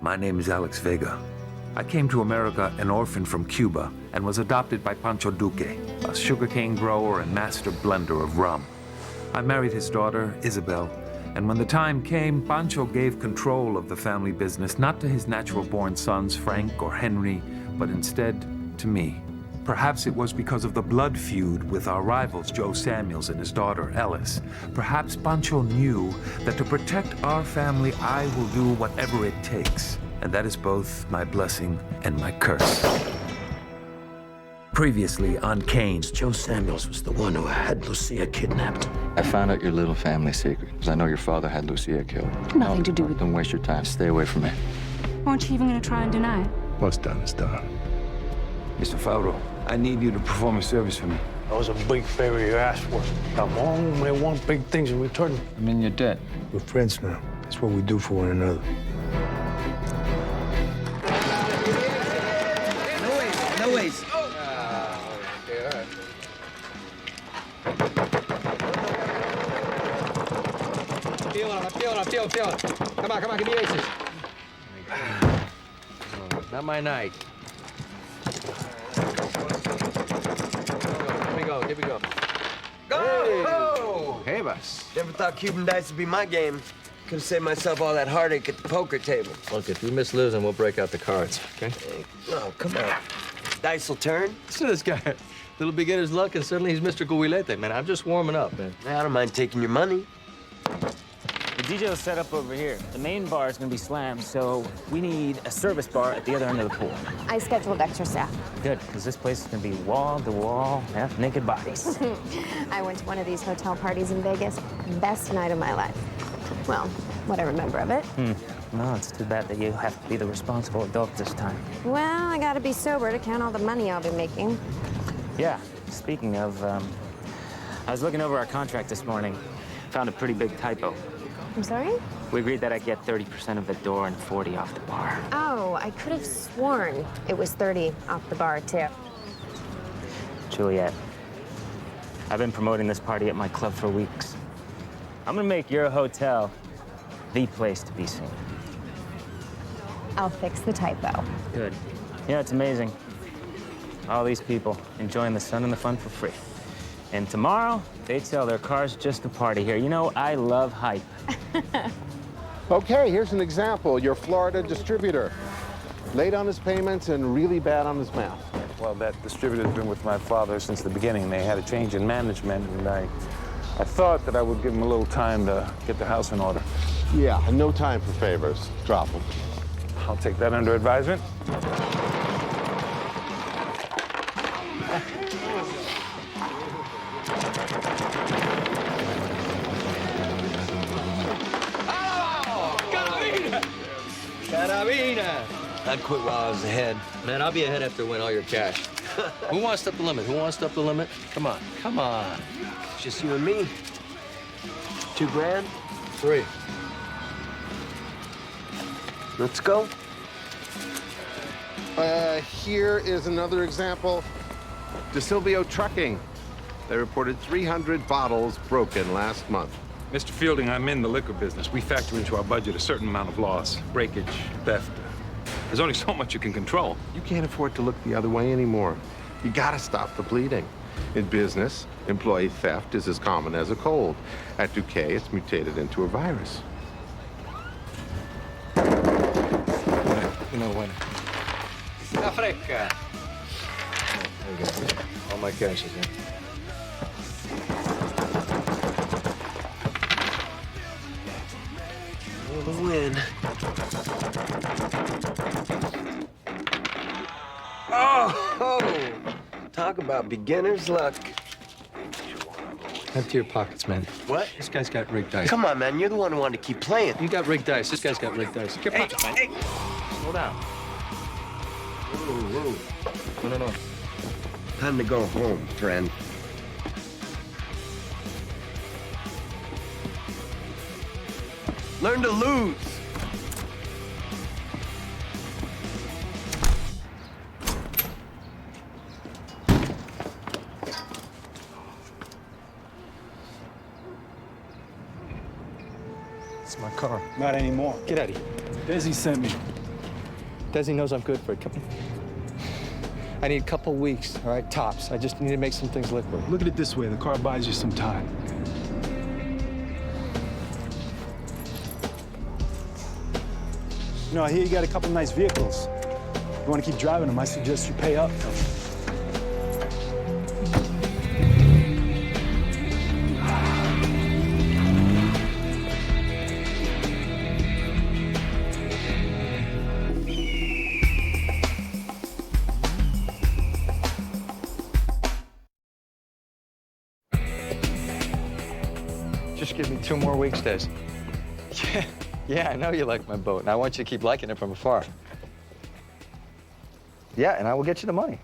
My name is Alex Vega. I came to America an orphan from Cuba and was adopted by Pancho Duque, a sugarcane grower and master blender of rum. I married his daughter, Isabel, and when the time came, Pancho gave control of the family business not to his natural-born sons, Frank or Henry, but instead to me. Perhaps it was because of the blood feud with our rivals, Joe Samuels and his daughter, Ellis. Perhaps Pancho knew that to protect our family, I will do whatever it takes. And that is both my blessing and my curse. Previously on Kane. Joe Samuels was the one who had Lucia kidnapped. I found out your little family secret, because I know your father had Lucia killed. Nothing to do with it. Don't waste your time. Stay away from me. Weren't you even going to try and deny it? What's done is done. Mr. Fauro, I need you to perform a service for me. That was a big favor you asked for. Come on, they want big things in return. I'm in your debt. We're friends now. That's what we do for one another. No ways. Feel. Come on, give me aces. Not my night. Here we go. Go! Hey, boss. Never thought Cuban dice would be my game. Could have saved myself all that heartache at the poker table. Look, if you miss losing, we'll break out the cards, okay? Hey, no, come on. Dice will turn. Listen to this guy. Little beginner's luck, and suddenly he's Mr. Guilete, man. I'm just warming up, man. I don't mind taking your money. The DJ will set up over here. The main bar is gonna be slammed, so we need a service bar at the other end of the pool. I scheduled extra staff. Good, because this place is gonna be wall-to-wall, half-naked bodies. I went to one of these hotel parties in Vegas. Best night of my life. Well, what I remember of it. No, it's too bad that you have to be the responsible adult this time. Well, I gotta be sober to count all the money I'll be making. Yeah, speaking of, I was looking over our contract this morning. Found a pretty big typo. I'm sorry? We agreed that I'd get 30% of the door and 40 off the bar. Oh, I could have sworn it was 30 off the bar, too. Juliet, I've been promoting this party at my club for weeks. I'm gonna make your hotel the place to be seen. I'll fix the typo. Good. Yeah, it's amazing. All these people enjoying the sun and the fun for free. And tomorrow, they'd sell their cars just to party here. You know, I love hype. Okay, here's an example. Your Florida distributor. Late on his payments and really bad on his math. Well, that distributor's been with my father since the beginning. They had a change in management, and I thought that I would give him a little time to get the house in order. Yeah, no time for favors. Drop them. I'll take that under advisement. Carabina! I'd quit while I was ahead. Man, I'll be ahead after I win all your cash. Who wants to up the limit? Come on. It's just you and me. 2 grand? 3. Let's go. Here is another example. DeSilvio Trucking. They reported 300 bottles broken last month. Mr. Fielding, I'm in the liquor business. We factor into our budget a certain amount of loss, breakage, theft. There's only so much you can control. You can't afford to look the other way anymore. You gotta stop the bleeding. In business, employee theft is as common as a cold. At Duque, it's mutated into a virus. You know when. La frecca. There you go. All my cash is in. We'll win. Oh! Talk about beginner's luck. Empty your pockets, man. What? This guy's got rigged dice. Come on, man. You're the one who wanted to keep playing. You got rigged dice. This guy's got rigged dice. Your pockets, man. Hey. Slow down. Whoa. No. Time to go home, friend. Learn to lose. It's my car. Not anymore. Get out of here. Desi sent me. Desi knows I'm good for it. Come on. I need a couple weeks, all right, tops. I just need to make some things liquid. Look at it this way. The car buys you some time. You know, I hear you got a couple nice vehicles. You want to keep driving them, I suggest you pay up. Just give me 2 more weeks, Des. Yeah, I know you like my boat, and I want you to keep liking it from afar. Yeah, and I will get you the money.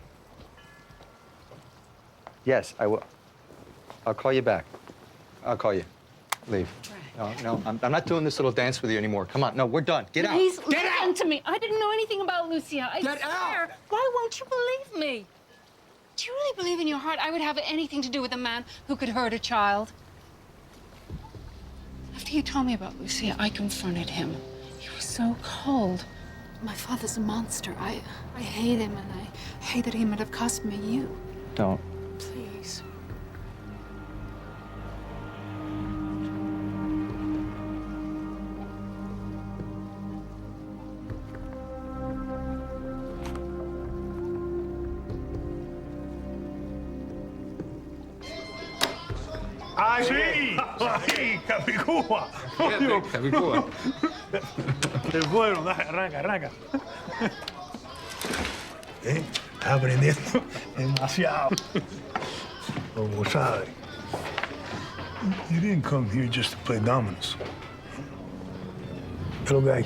Yes, I will. I'll call you back. I'll call you. Leave. No, I'm not doing this little dance with you anymore. Come on, no, we're done. Get out. Please Get listen out! to me. I didn't know anything about Lucia. I Get swear. out! Why won't you believe me? Do you really believe in your heart I would have anything to do with a man who could hurt a child? After you told me about Lucia, I confronted him. He was so cold. My father's a monster. I hate him, and I hate that he might have cost me you. Don't. Please. ¡Sí! ¡Capicúa! Capicúa. El bueno, dale, arranca. Estás aprendiendo demasiado. Como sabes. You didn't come here just to play dominoes. Little guy.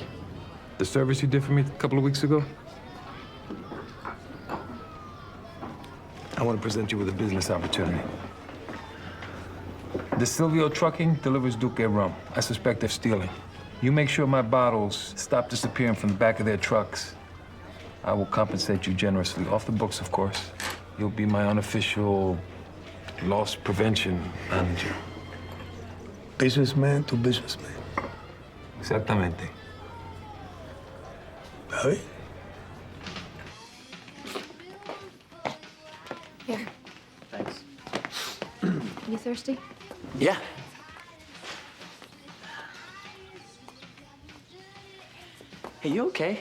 The service you did for me a couple of weeks ago? I want to present you with a business opportunity. The Silvio Trucking delivers Duque Rum. I suspect they're stealing. You make sure my bottles stop disappearing from the back of their trucks. I will compensate you generously. Off the books, of course. You'll be my unofficial loss prevention manager. Businessman to businessman. Exactamente. ¿Sabes? Here. Thanks. You thirsty? Yeah. Hey, you okay?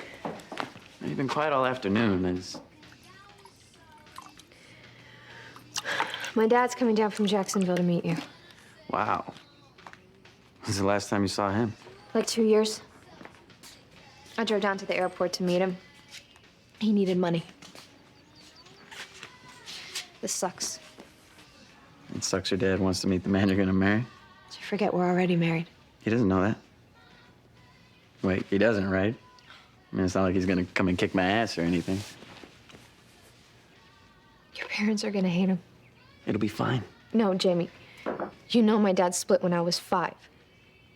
You've been quiet all afternoon. My dad's coming down from Jacksonville to meet you. Wow. When's the last time you saw him? Like 2 years. I drove down to the airport to meet him. He needed money. This sucks. It sucks your dad wants to meet the man you're gonna marry. Did you forget we're already married? He doesn't know that. Wait, he doesn't, right? I mean, it's not like he's gonna come and kick my ass or anything. Your parents are gonna hate him. It'll be fine. No, Jamie. You know my dad split when I was 5.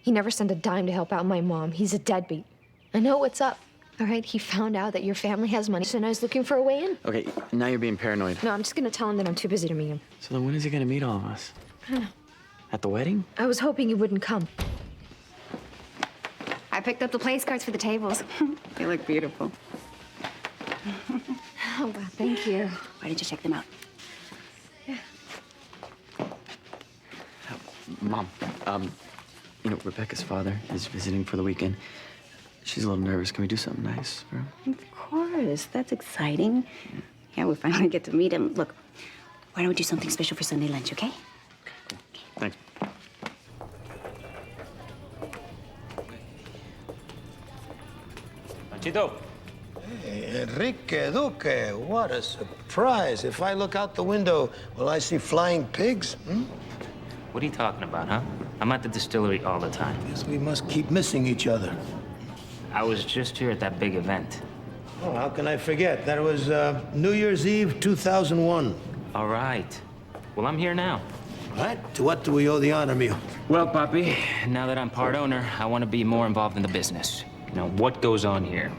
He never sent a dime to help out my mom. He's a deadbeat. I know what's up. All right, he found out that your family has money, so now he's looking for a way in. Okay, now you're being paranoid. No, I'm just gonna tell him that I'm too busy to meet him. So then when is he gonna meet all of us? I don't know. At the wedding? I was hoping he wouldn't come. I picked up the place cards for the tables. They look beautiful. Oh, wow, thank you. Why didn't you check them out? Mom, you know, Rebecca's father is visiting for the weekend. She's a little nervous. Can we do something nice for her? Of course. That's exciting. Yeah, we finally get to meet him. Look, why don't we do something special for Sunday lunch, okay? Thanks. Panchito. Hey, Enrique Duque, what a surprise. If I look out the window, will I see flying pigs? What are you talking about, huh? I'm at the distillery all the time. Guess we must keep missing each other. I was just here at that big event. Oh, how can I forget? That was New Year's Eve, 2001. All right. Well, I'm here now. Right? To what do we owe the honor meal? Well, Papi, now that I'm part owner, I want to be more involved in the business. You know, what goes on here?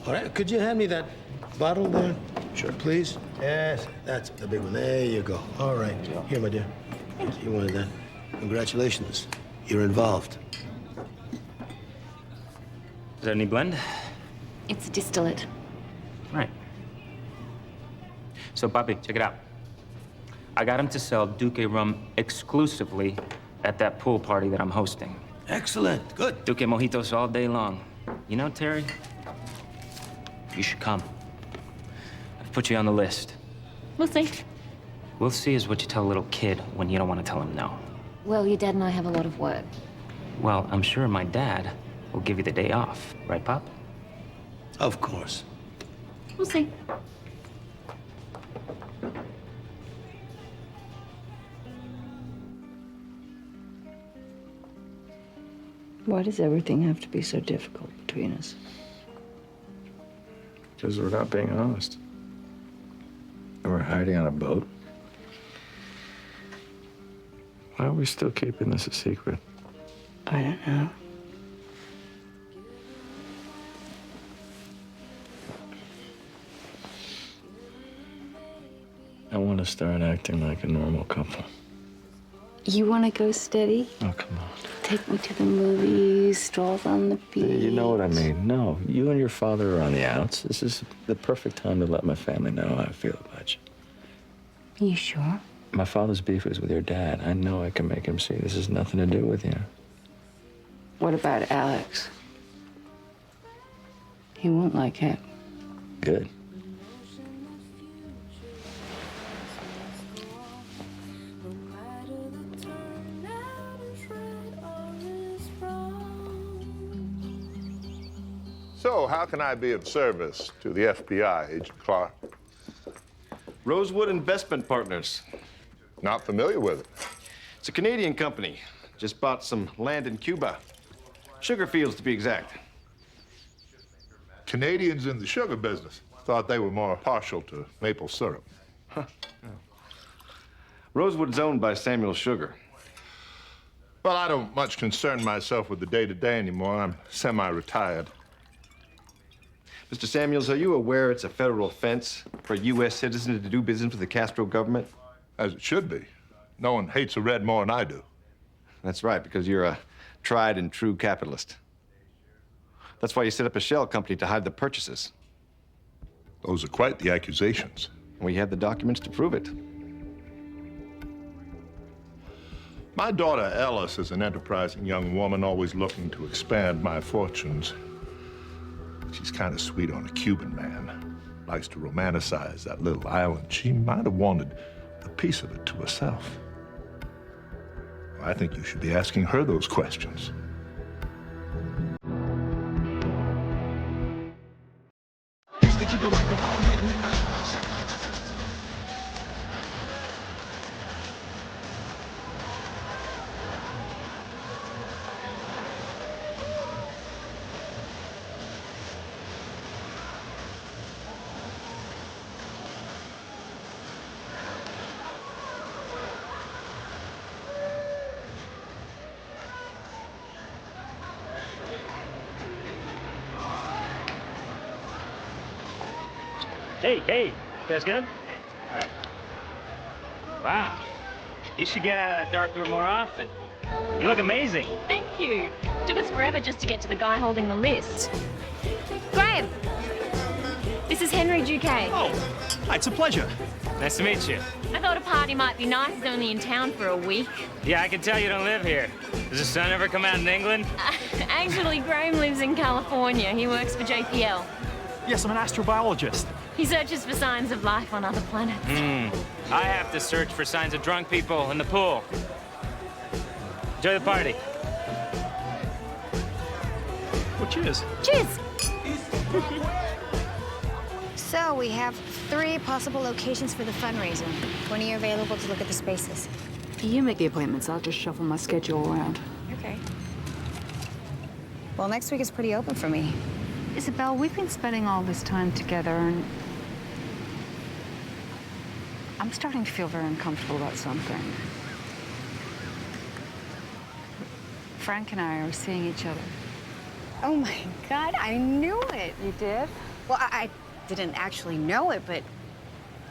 All right, could you hand me that bottle there? Sure. Please? Yes, that's the big one. There you go. All right. Here, my dear. Thank you. You wanted that. Congratulations. You're involved. Is that any blend? It's a distillate. Right. So, Papi, check it out. I got him to sell Duque Rum exclusively at that pool party that I'm hosting. Excellent. Good. Duque mojitos all day long. You know, Terry, you should come. I've put you on the list. We'll see. We'll see is what you tell a little kid when you don't want to tell him no. Well, your dad and I have a lot of work. Well, I'm sure my dad will give you the day off. Right, Pop? Of course. We'll see. Why does everything have to be so difficult between us? Because we're not being honest. And we're hiding on a boat. Why are we still keeping this a secret? I don't know. I want to start acting like a normal couple. You want to go steady? Oh, come on. Take me to the movies, strolls on the beach. You know what I mean. No, you and your father are on the outs. This is the perfect time to let my family know how I feel about you. You sure? My father's beef is with your dad. I know I can make him see this has nothing to do with you. What about Alex? He won't like him. Good. So, how can I be of service to the FBI, Agent Clark? Rosewood Investment Partners. Not familiar with it. It's a Canadian company. Just bought some land in Cuba. Sugar fields, to be exact. Canadians in the sugar business. Thought they were more partial to maple syrup. Huh. Yeah. Rosewood's owned by Samuel Sugar. Well, I don't much concern myself with the day-to-day anymore. I'm semi-retired. Mr. Samuels, are you aware it's a federal offense for a U.S. citizen to do business with the Castro government? As it should be. No one hates a red more than I do. That's right, because you're a tried and true capitalist. That's why you set up a shell company to hide the purchases. Those are quite the accusations. We have the documents to prove it. My daughter, Alice, is an enterprising young woman, always looking to expand my fortunes. She's kind of sweet on a Cuban man. Likes to romanticize that little island. She might have wanted a piece of it to herself. I think you should be asking her those questions. Hey, you guys good? All right. Wow. You should get out of that dark room more often. You look amazing. Thank you. Took us forever just to get to the guy holding the list. Graham! This is Henry Duque. Oh, it's a pleasure. Nice to meet you. I thought a party might be nice. He's only in town for a week. Yeah, I can tell you don't live here. Does the sun ever come out in England? Actually, Graham lives in California. He works for JPL. Yes, I'm an astrobiologist. He searches for signs of life on other planets. I have to search for signs of drunk people in the pool. Enjoy the party. Well, cheers. Cheers! So we have 3 possible locations for the fundraiser. When are you available to look at the spaces? You make the appointments. I'll just shuffle my schedule around. Okay. Well, next week is pretty open for me. Isabel, we've been spending all this time together, and I'm starting to feel very uncomfortable about something. Frank and I are seeing each other. Oh my God, I knew it. You did? Well, I didn't actually know it, but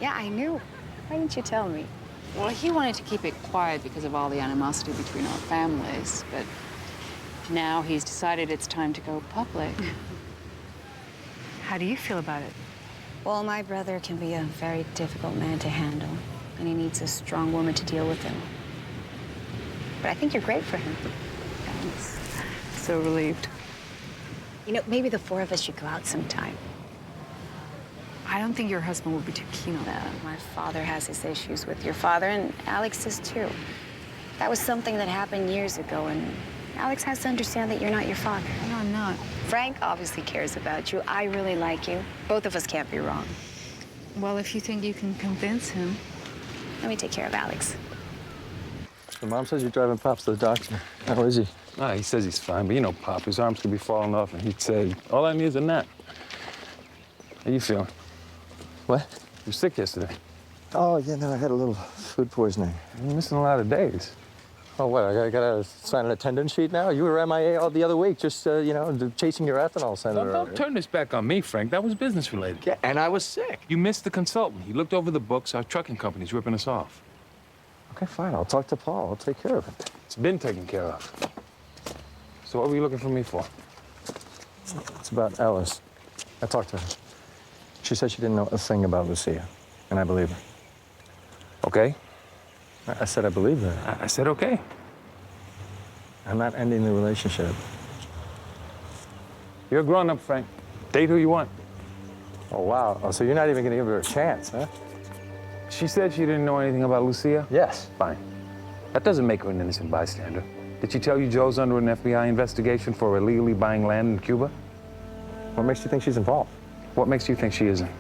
yeah, I knew. Why didn't you tell me? Well, he wanted to keep it quiet because of all the animosity between our families, but Now he's decided it's time to go public. How do you feel about it? Well, my brother can be a very difficult man to handle, and he needs a strong woman to deal with him. But I think you're great for him. Thanks. So relieved. You know, maybe the four of us should go out sometime. I don't think your husband would be too keen on that. My father has his issues with your father, and Alex does too. That was something that happened years ago, and Alex has to understand that you're not your father. No, I'm not. Frank obviously cares about you. I really like you. Both of us can't be wrong. Well, if you think you can convince him. Let me take care of Alex. Your mom says you're driving Pops to the doctor. How is he? Ah, he says he's fine, but you know Pop, his arms could be falling off, and he'd say, all I need is a nap. How you feeling? What? You were sick yesterday. Oh, yeah, no, I had a little food poisoning. You're missing a lot of days. Oh, what, I gotta sign an attendance sheet now? You were MIA all the other week, just, you know, chasing your ethanol senator. Don't turn this back on me, Frank. That was business related. Yeah, and I was sick. You missed the consultant. He looked over the books. Our trucking company's ripping us off. Okay, fine. I'll talk to Paul. I'll take care of it. It's been taken care of. So what were you looking for me for? It's about Ellis. I talked to her. She said she didn't know a thing about Lucia, and I believe her. Okay. I said I believe her. I said okay. I'm not ending the relationship. You're a grown-up, Frank. Date who you want. Oh, wow. Oh, so you're not even gonna give her a chance, huh? She said she didn't know anything about Lucia? Yes. Fine. That doesn't make her an innocent bystander. Did she tell you Joe's under an FBI investigation for illegally buying land in Cuba? What makes you think she's involved? What makes you think she isn't?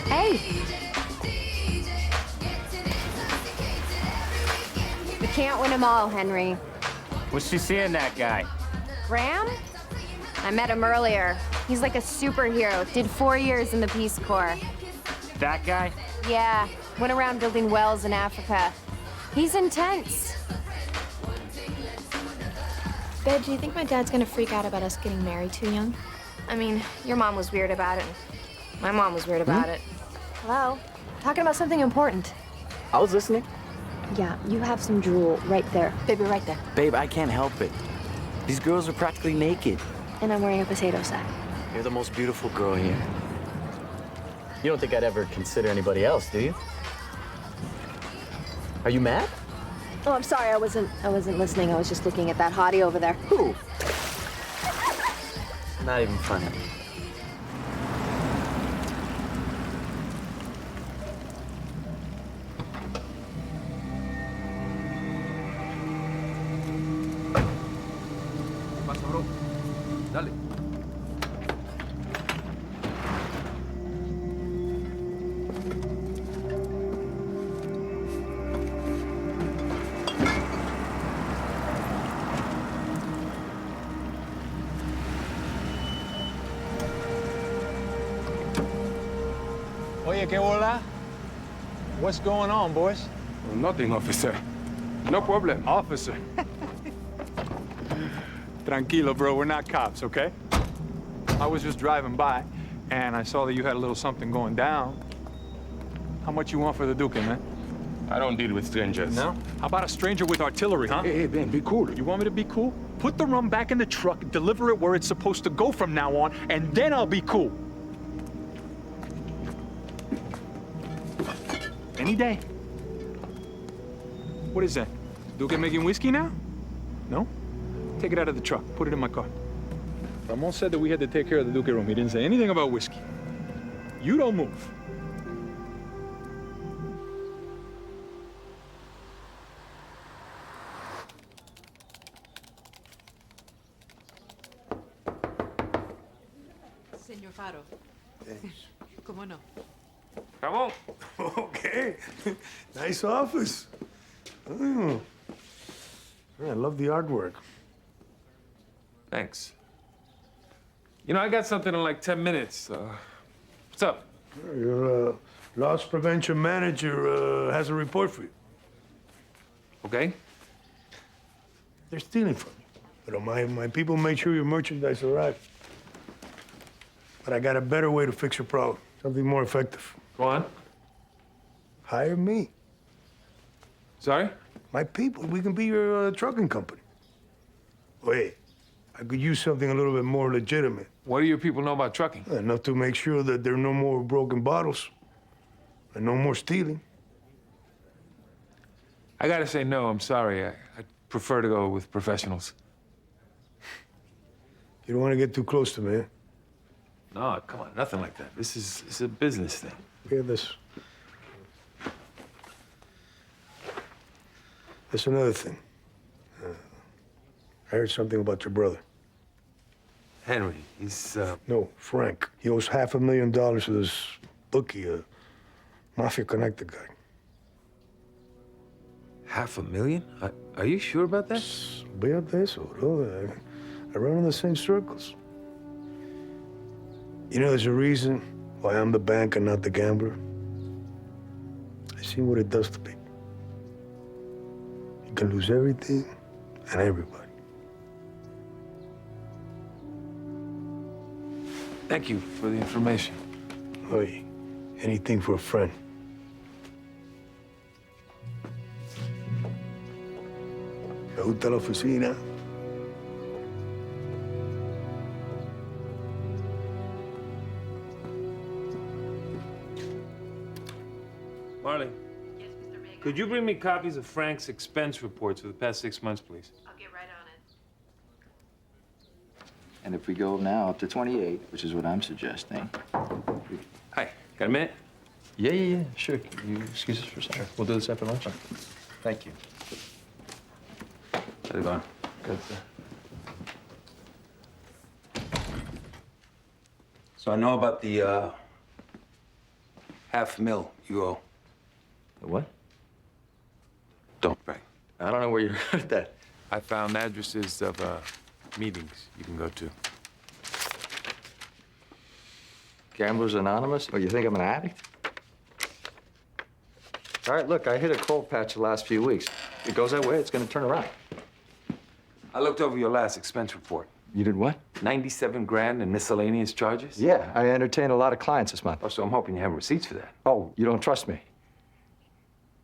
Hey! You can't win them all, Henry. What's she seeing, that guy? Graham? I met him earlier. He's like a superhero. Did 4 years in the Peace Corps. That guy? Yeah, went around building wells in Africa. He's intense. Babe, do you think my dad's gonna freak out about us getting married too young? I mean, your mom was weird about it. My mom was weird about it. Hello? Talking about something important. I was listening. Yeah, you have some drool right there. Baby, right there. Babe, I can't help it. These girls are practically naked. And I'm wearing a potato sack. You're the most beautiful girl here. You don't think I'd ever consider anybody else, do you? Are you mad? Oh, I'm sorry. I wasn't listening. I was just looking at that hottie over there. Who? Not even funny. Pasa, bro. Dale. Oye, ¿qué hola? What's going on, boys? Nothing, officer. No problem. Officer. Tranquilo, bro. We're not cops, okay? I was just driving by, and I saw that you had a little something going down. How much you want for the Duque, man? I don't deal with strangers. No? How about a stranger with artillery, huh? Hey, Ben, be cool. You want me to be cool? Put the rum back in the truck, deliver it where it's supposed to go from now on, and then I'll be cool. Any day. What is that? Duque making whiskey now? No? Take it out of the truck. Put it in my car. Ramon said that we had to take care of the Duque Rum. He didn't say anything about whiskey. You don't move. Señor Faro. ¿Cómo no? Ramon. Okay. Nice office. Oh. I love the artwork. Thanks. You know, I got something in like 10 minutes. What's up? Your loss prevention manager has a report for you. Okay. They're stealing from you. But my people made sure your merchandise arrived. But I got a better way to fix your problem. Something more effective. Go on. Hire me. Sorry? My people. We can be your trucking company. Wait, I could use something a little bit more legitimate. What do your people know about trucking? Enough to make sure that there are no more broken bottles and no more stealing. I gotta say no, I'm sorry. I prefer to go with professionals. You don't want to get too close to me, eh? No, come on, nothing like that. This is a business thing. Hear this. There's another thing. I heard something about your brother. Henry, he's, No, Frank. He owes $500,000 to this bookie, a mafia-connected guy. $500,000? Are you sure about that? Fíjate eso, bro. I run in the same circles. You know, there's a reason why I'm the bank and not the gambler. I've seen what it does to people. You can lose everything and everybody. Thank you for the information. Oye, anything for a friend. ¿Te gusta la oficina? Marley. Yes, Mr. Vega. Could you bring me copies of Frank's expense reports for the past 6 months, please? I'll get right on it. And if we go now up to 28, which is what I'm suggesting. Hi, got a minute? Yeah, sure. Can you excuse us for a second? We'll do this after lunch. Thank you. How's it going? Good. So I know about the, $500,000 you owe. The what? Don't, Frank. I don't know where you heard that. I found addresses of, meetings you can go to. Gamblers Anonymous? Oh, you think I'm an addict? All right, look, I hit a cold patch the last few weeks. If it goes that way, it's gonna turn around. I looked over your last expense report. You did what? 97 grand in miscellaneous charges? Yeah, I entertained a lot of clients this month. Oh, so I'm hoping you have receipts for that. Oh, you don't trust me?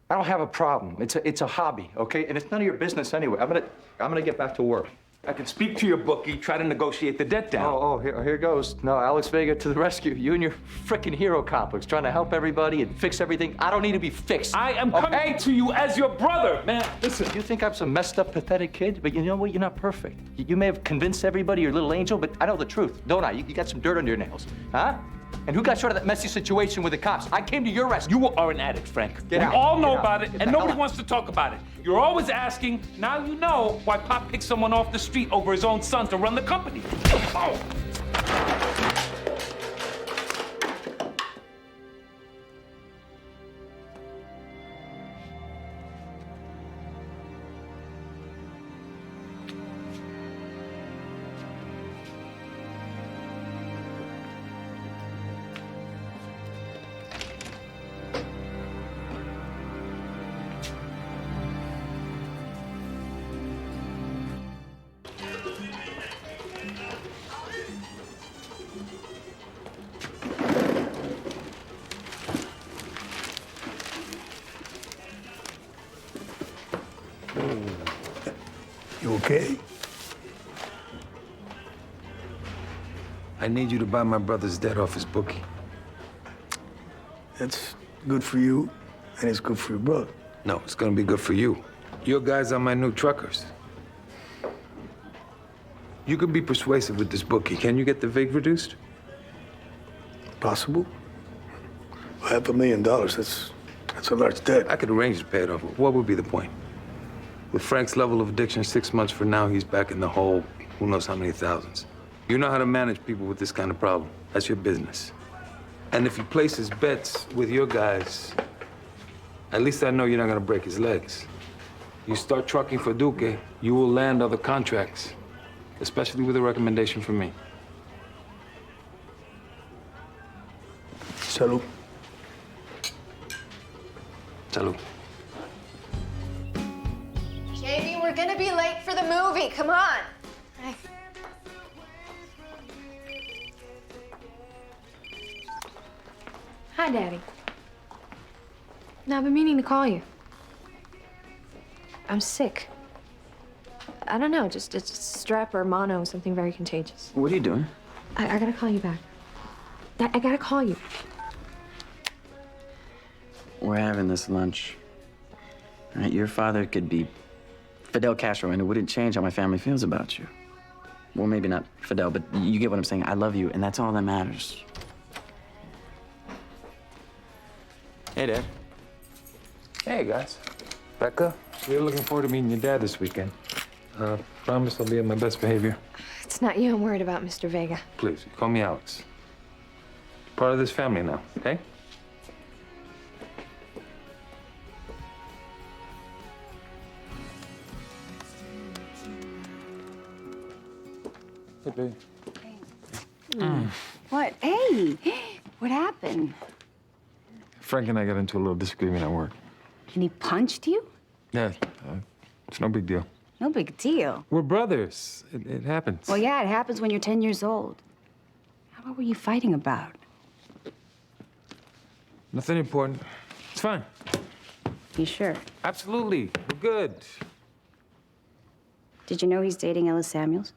I don't have a problem. It's a hobby, okay? And it's none of your business anyway. I'm gonna get back to work. I can speak to your bookie, try to negotiate the debt down. Oh, here goes. No, Alex Vega to the rescue. You and your frickin' hero complex, trying to help everybody and fix everything. I don't need to be fixed. I am coming to you as your brother, man. Listen, you think I'm some messed up, pathetic kid? But you know what? You're not perfect. You may have convinced everybody you're a little angel, but I know the truth, don't I? You got some dirt under your nails, huh? And who got you out of that messy situation with the cops? I came to your rescue. You are an addict, Frank. Get out. We all know Get out. about it, Get and the nobody hell out. wants to talk about it. You're always asking. Now you know why Pop picked someone off the street over his own son to run the company. Oh. You okay? I need you to buy my brother's debt off his bookie. That's good for you, and it's good for your brother. No, it's gonna be good for you. Your guys are my new truckers. You can be persuasive with this bookie. Can you get the vig reduced? Possible. $500,000, that's a large debt. I could arrange to pay it off. What would be the point? With Frank's level of addiction, 6 months from now, he's back in the hole. Who knows how many thousands. You know how to manage people with this kind of problem. That's your business. And if he places bets with your guys, at least I know you're not gonna break his legs. You start trucking for Duque, you will land other contracts, especially with a recommendation from me. Salud. Salud. Jamie, we're gonna be late for the movie. Come on. Hi, Daddy. No, I've been meaning to call you. I'm sick. I don't know, just it's strep or mono, something very contagious. What are you doing? I gotta call you back. I gotta call you. We're having this lunch. All right, your father could be Fidel Castro, and it wouldn't change how my family feels about you. Well, maybe not Fidel, but you get what I'm saying. I love you, and that's all that matters. Hey, Dad. Hey, guys. Becca, we're looking forward to meeting your dad this weekend. Promise I'll be on my best behavior. It's not you I'm worried about, Mr. Vega. Please, call me Alex. You're part of this family now, okay? Hey, baby. What? Hey, what happened? Frank and I got into a little disagreement at work. And he punched you? Yeah, it's no big deal. No big deal. We're brothers. It happens. Well, yeah, it happens when you're 10 years old. What were you fighting about? Nothing important. It's fine. You sure? Absolutely. We're good. Did you know he's dating Ella Samuels?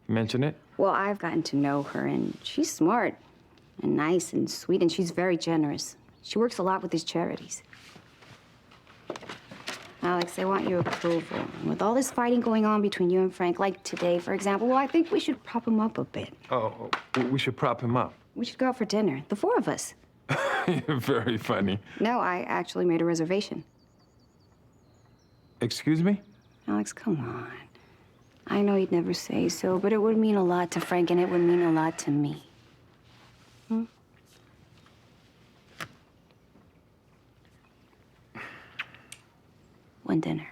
Mention it? Well, I've gotten to know her, and she's smart and nice and sweet, and she's very generous. She works a lot with these charities. Alex, they want your approval. And with all this fighting going on between you and Frank, like today, for example, well, I think we should prop him up a bit. Oh, we should prop him up. We should go out for dinner, the four of us. You're very funny. No, I actually made a reservation. Excuse me? Alex, come on. I know he'd never say so, but it would mean a lot to Frank, and it would mean a lot to me. Hmm? One dinner.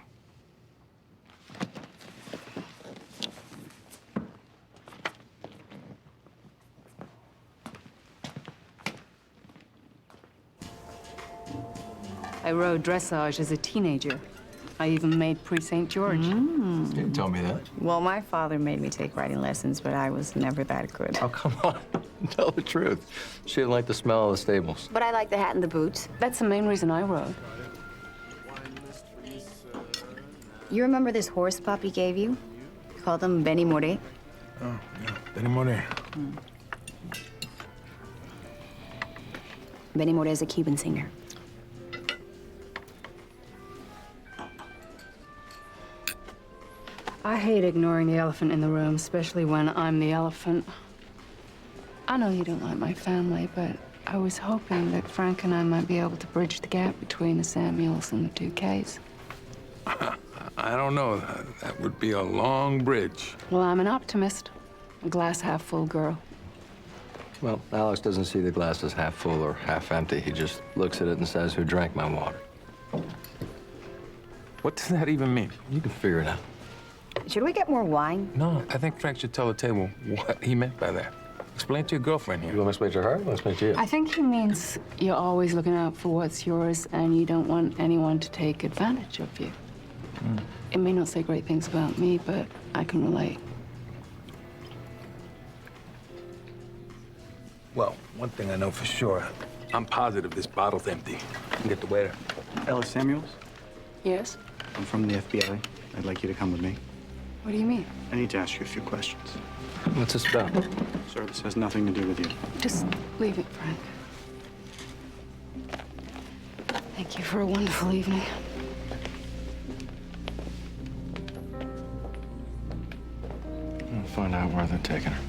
I rode dressage as a teenager. I even made pre-St. George. You didn't tell me that. Well, my father made me take riding lessons, but I was never that good. Oh, come on. Tell the truth. She didn't like the smell of the stables. But I like the hat and the boots. That's the main reason I rode. You remember this horse pup he gave you? He called him Benny More. Oh, yeah. Benny More. Benny More is a Cuban singer. I hate ignoring the elephant in the room, especially when I'm the elephant. I know you don't like my family, but I was hoping that Frank and I might be able to bridge the gap between the Samuels and the Duques. I don't know. That would be a long bridge. Well, I'm an optimist, a glass half full girl. Well, Alex doesn't see the glass as half full or half empty. He just looks at it and says, "Who drank my water?" What does that even mean? You can figure it out. Should we get more wine? No, I think Frank should tell the table what he meant by that. Explain to your girlfriend here. You want me to explain to her? You want to explain to you? I think he means you're always looking out for what's yours and you don't want anyone to take advantage of you. It may not say great things about me, but I can relate. Well, one thing I know for sure, I'm positive this bottle's empty. Get the waiter. Ella Samuels? Yes? I'm from the FBI. I'd like you to come with me. What do you mean? I need to ask you a few questions. What's this about? Sir, this has nothing to do with you. Just leave it, Frank. Thank you for a wonderful evening. We'll find out where they're taking her.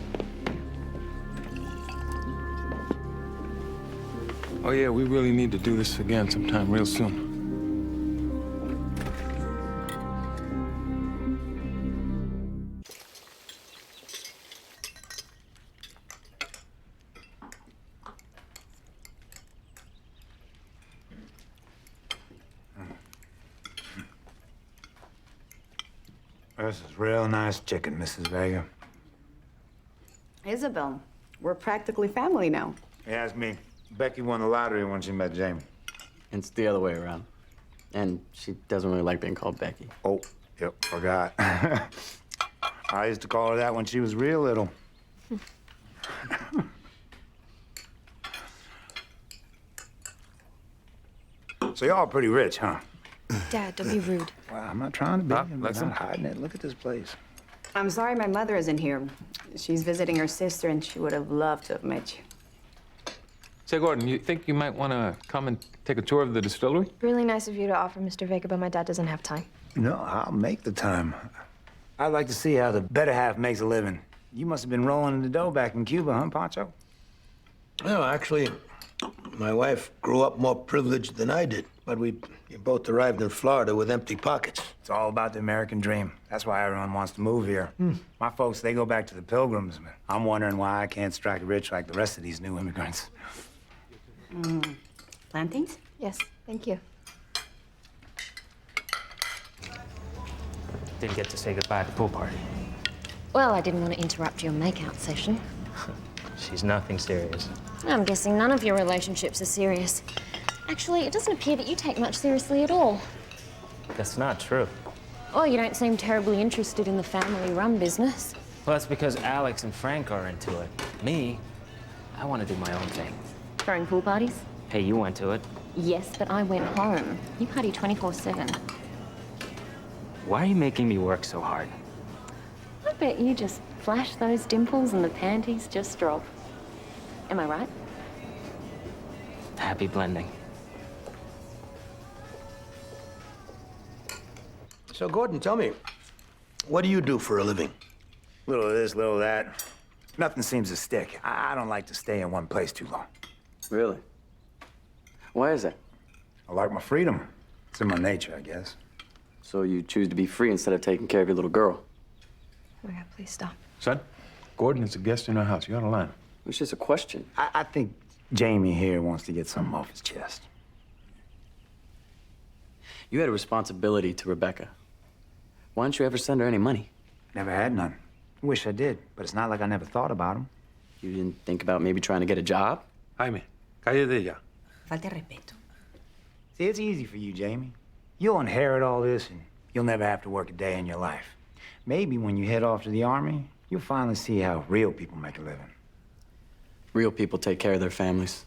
Oh, yeah, we really need to do this again sometime real soon. This is real nice chicken, Mrs. Vega. Isabel, we're practically family now. Yeah, it's me. Becky won the lottery when she met Jamie. It's the other way around. And she doesn't really like being called Becky. Oh, yep, forgot. I used to call her that when she was real little. So y'all pretty rich, huh? Dad, don't be rude. Well, I'm not trying to be. I'm listen. not hiding it. Look at this place. I'm sorry my mother isn't here. She's visiting her sister, and she would have loved to have met you. Say, Gordon, you think you might want to come and take a tour of the distillery? Really nice of you to offer, Mr. Vega, but my dad doesn't have time. No, I'll make the time. I'd like to see how the better half makes a living. You must have been rolling in the dough back in Cuba, huh, Pancho? No, actually, my wife grew up more privileged than I did, but we both arrived in Florida with empty pockets. It's all about the American dream. That's why everyone wants to move here. My folks, they go back to the Pilgrims, but I'm wondering why I can't strike rich like the rest of these new immigrants. Plantains? Yes, thank you. Didn't get to say goodbye at the pool party. Well, I didn't want to interrupt your makeout session. She's nothing serious. I'm guessing none of your relationships are serious. Actually, it doesn't appear that you take much seriously at all. That's not true. Well, you don't seem terribly interested in the family rum business. Well, that's because Alex and Frank are into it. Me, I want to do my own thing. Throwing pool parties? Hey, you went to it. Yes, but I went home. You party 24/7. Why are you making me work so hard? I bet you just flash those dimples and the panties just drop. Am I right? Happy blending. So, Gordon, tell me, what do you do for a living? Little of this, little of that. Nothing seems to stick. I don't like to stay in one place too long. Really? Why is that? I like my freedom. It's in my nature, I guess. So you choose to be free instead of taking care of your little girl? Oh, yeah, please stop. Son, Gordon is a guest in our house. You ought to line. It's just a question. I think Jamie here wants to get something off his chest. You had a responsibility to Rebecca. Why didn't you ever send her any money? Never had none. Wish I did, but it's not like I never thought about him. You didn't think about maybe trying to get a job? Jaime, cállate ya. Falta de respeto. See, it's easy for you, Jamie. You'll inherit all this, and you'll never have to work a day in your life. Maybe when you head off to the army, you'll finally see how real people make a living. Real people take care of their families.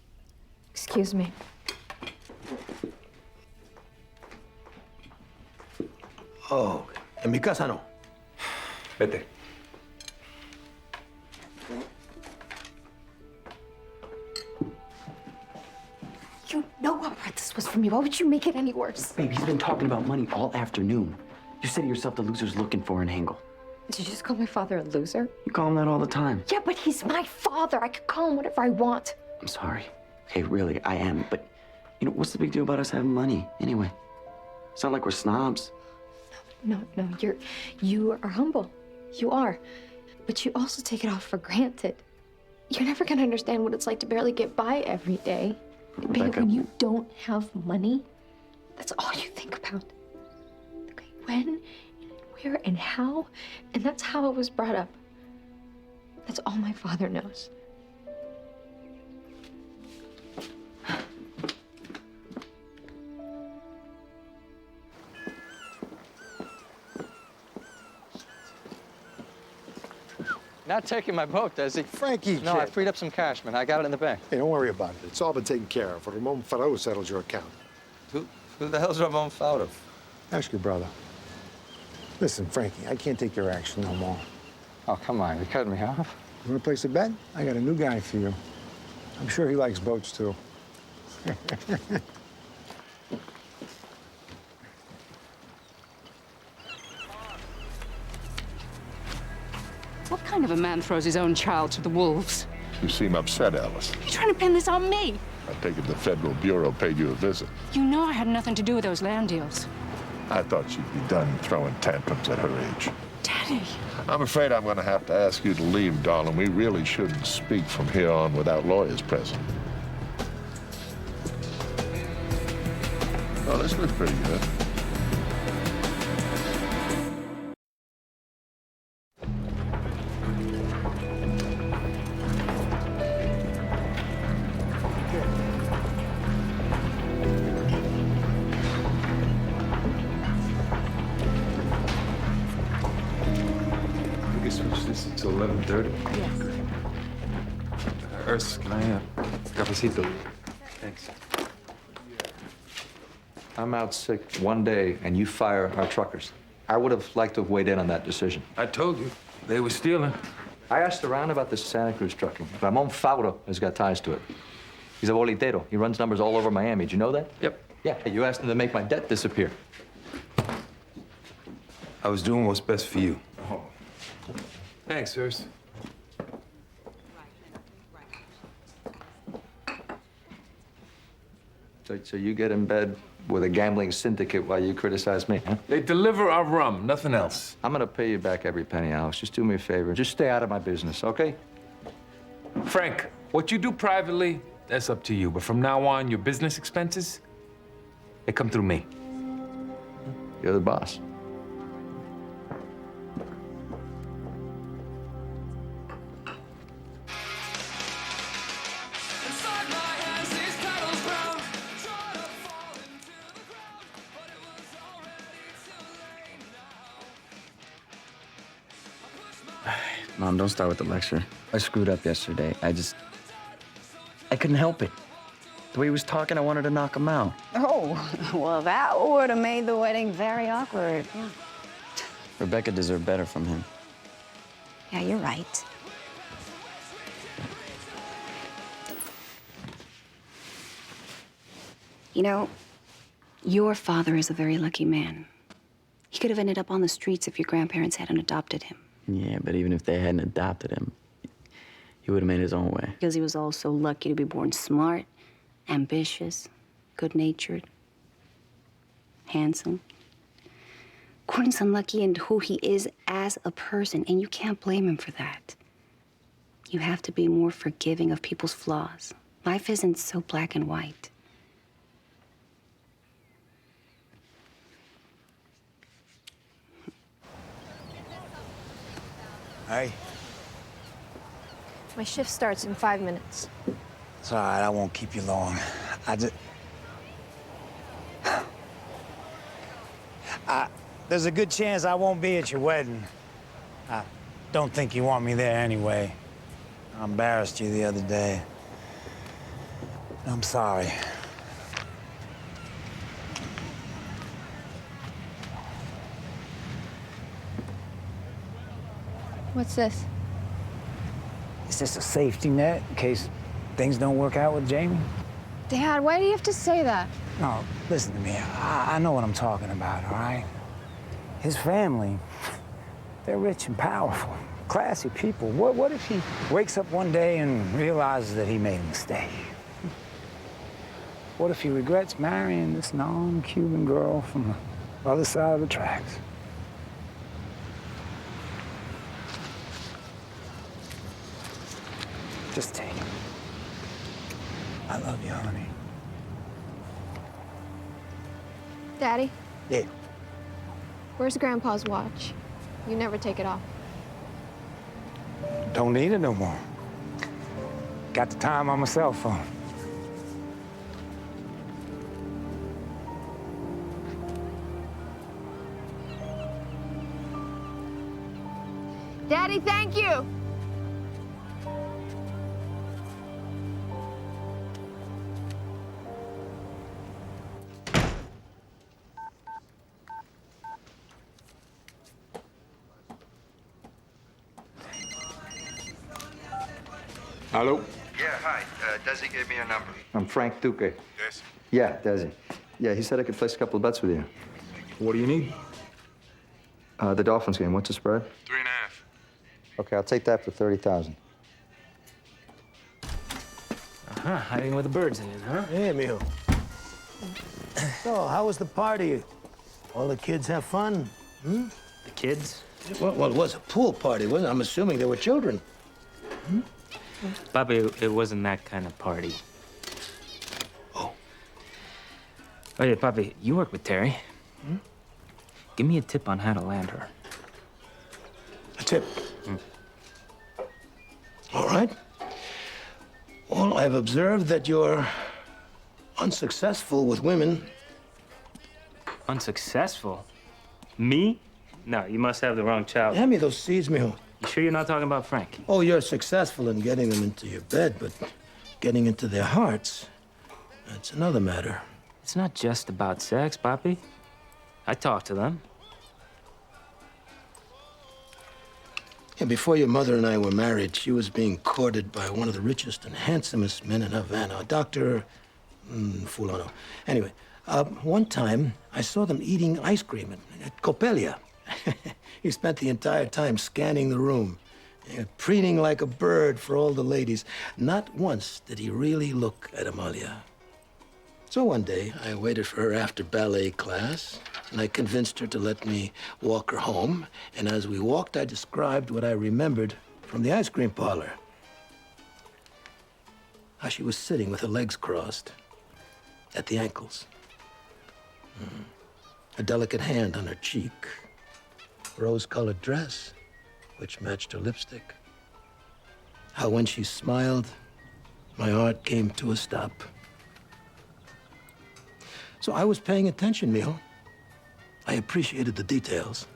Excuse me. Oh, en mi casa no. Vete. You know how bad this was for me. Why would you make it any worse? Babe, he's been talking about money all afternoon. You said to yourself the loser's looking for an angle. Did you just call my father a loser? You call him that all the time. Yeah, but he's my father. I could call him whatever I want. I'm sorry. Hey, really, I am. But, you know, what's the big deal about us having money anyway? It's not like we're snobs. No, you are humble. You are. But you also take it all for granted. You're never gonna understand what it's like to barely get by every day. Babe, Rebecca. when you don't have money, that's all you think about. Okay, when, where, and how, and that's how I was brought up. That's all my father knows. Not taking my boat, does he? Frankie, No, I freed up some cash, man. I got it in the bank. Hey, don't worry about it. It's all been taken care of. Ramon Farrow settles your account. Who the hell's Ramon Fowler? Ask your brother. Listen, Frankie, I can't take your action no more. Oh, come on. You're cutting me off. You want to place a bet? I got a new guy for you. I'm sure he likes boats, too. What kind of a man throws his own child to the wolves? You seem upset, Alice. You're trying to pin this on me. I take it the Federal Bureau paid you a visit. You know I had nothing to do with those land deals. I thought she'd be done throwing tantrums at her age. Daddy. I'm afraid I'm going to have to ask you to leave, darling. We really shouldn't speak from here on without lawyers present. Oh, this looks pretty good. We can switch this to 11:30. Yes. Urs, can I cafecito? Thanks. I'm out sick one day and you fire our truckers. I would have liked to have weighed in on that decision. I told you, they were stealing. I asked around about this Santa Cruz trucking. Ramon Fauro has got ties to it. He's a bolitero. He runs numbers all over Miami. Did you know that? Yep. Yeah, you asked him to make my debt disappear. I was doing what's best for you. Oh. Thanks, sirs. So you get in bed with a gambling syndicate while you criticize me, huh? They deliver our rum, nothing else. I'm gonna pay you back every penny, Alex. Just do me a favor. Just stay out of my business, okay? Frank, what you do privately, that's up to you. But from now on, your business expenses, they come through me. You're the boss. Mom, don't start with the lecture. I screwed up yesterday. I couldn't help it. The way he was talking, I wanted to knock him out. Oh, well, that would have made the wedding very awkward. Yeah. Rebecca deserved better from him. Yeah, you're right. You know, your father is a very lucky man. He could have ended up on the streets if your grandparents hadn't adopted him. Yeah, but even if they hadn't adopted him, he would have made his own way. Because he was also lucky to be born smart, ambitious, good-natured, handsome. Gordon's unlucky in who he is as a person, and you can't blame him for that. You have to be more forgiving of people's flaws. Life isn't so black and white. Hey. My shift starts in 5 minutes. It's all right, I won't keep you long. There's a good chance I won't be at your wedding. I don't think you want me there anyway. I embarrassed you the other day. I'm sorry. What's this? Is this a safety net in case things don't work out with Jamie? Dad, why do you have to say that? No, listen to me. I know what I'm talking about, all right? His family, they're rich and powerful, classy people. What if he wakes up one day and realizes that he made a mistake? What if he regrets marrying this non-Cuban girl from the other side of the tracks? Just take it. I love you, honey. Daddy? Yeah. Where's Grandpa's watch? You never take it off. Don't need it no more. Got the time on my cell phone. Daddy, thank you! Hello? Yeah, hi. Desi gave me your number. I'm Frank Duque. Yes? Yeah, Desi. Yeah, he said I could place a couple of bets with you. What do you need? The Dolphins game, what's the spread? 3.5. Okay, I'll take that for 30,000. Hiding with the birds in it, huh? Hey, mijo. So, how was the party? All the kids have fun? Hmm? The kids? Well, it was a pool party, wasn't it? I'm assuming there were children. Hmm? Bobby, it wasn't that kind of party. Oh, yeah, Bobby, you work with Terry. Hmm? Give me a tip on how to land her. A tip? All right. Well, I've observed that you're unsuccessful with women. Unsuccessful? Me? No, you must have the wrong child. Hand me those seeds, mijo. You sure you're not talking about Frank? Oh, you're successful in getting them into your bed, but getting into their hearts, that's another matter. It's not just about sex, Papi. I talk to them. Yeah, before your mother and I were married, she was being courted by one of the richest and handsomest men in Havana, Dr. Fulano. Anyway, one time I saw them eating ice cream at Copelia. He spent the entire time scanning the room, preening like a bird for all the ladies. Not once did he really look at Amalia. So one day, I waited for her after ballet class, and I convinced her to let me walk her home. And as we walked, I described what I remembered from the ice cream parlor. How she was sitting with her legs crossed at the ankles. A delicate hand on her cheek. Rose-colored dress, which matched her lipstick. How when she smiled, my heart came to a stop. So I was paying attention, mijo. I appreciated the details.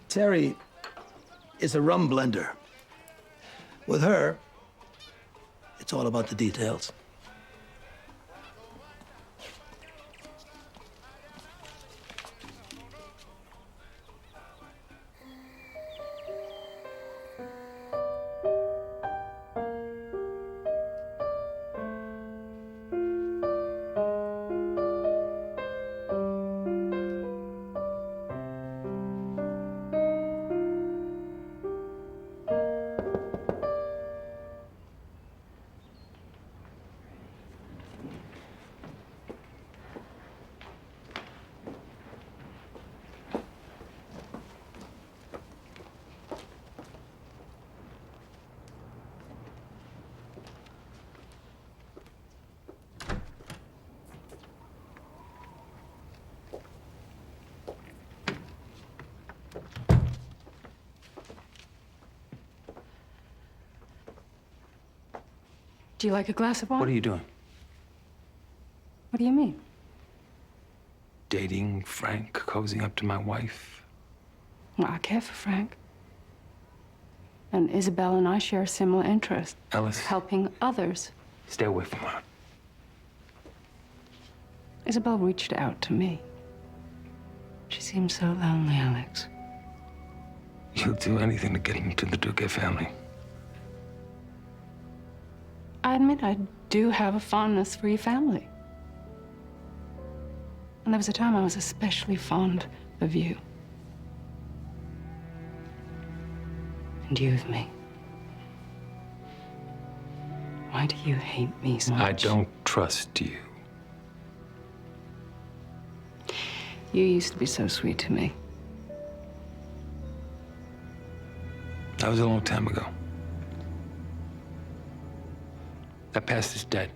Terry is a rum blender. With her, it's all about the details. Do you like a glass of wine? What are you doing? What do you mean? Dating Frank, cozying up to my wife? Well, I care for Frank. And Isabel and I share a similar interest. Ellis. Helping others. Stay away from her. Isabel reached out to me. She seems so lonely, Alex. You'll do anything to get into the Duque family. I admit I do have a fondness for your family. And there was a time I was especially fond of you. And you of me. Why do you hate me so much? I don't trust you. You used to be so sweet to me. That was a long time ago. That past is dead.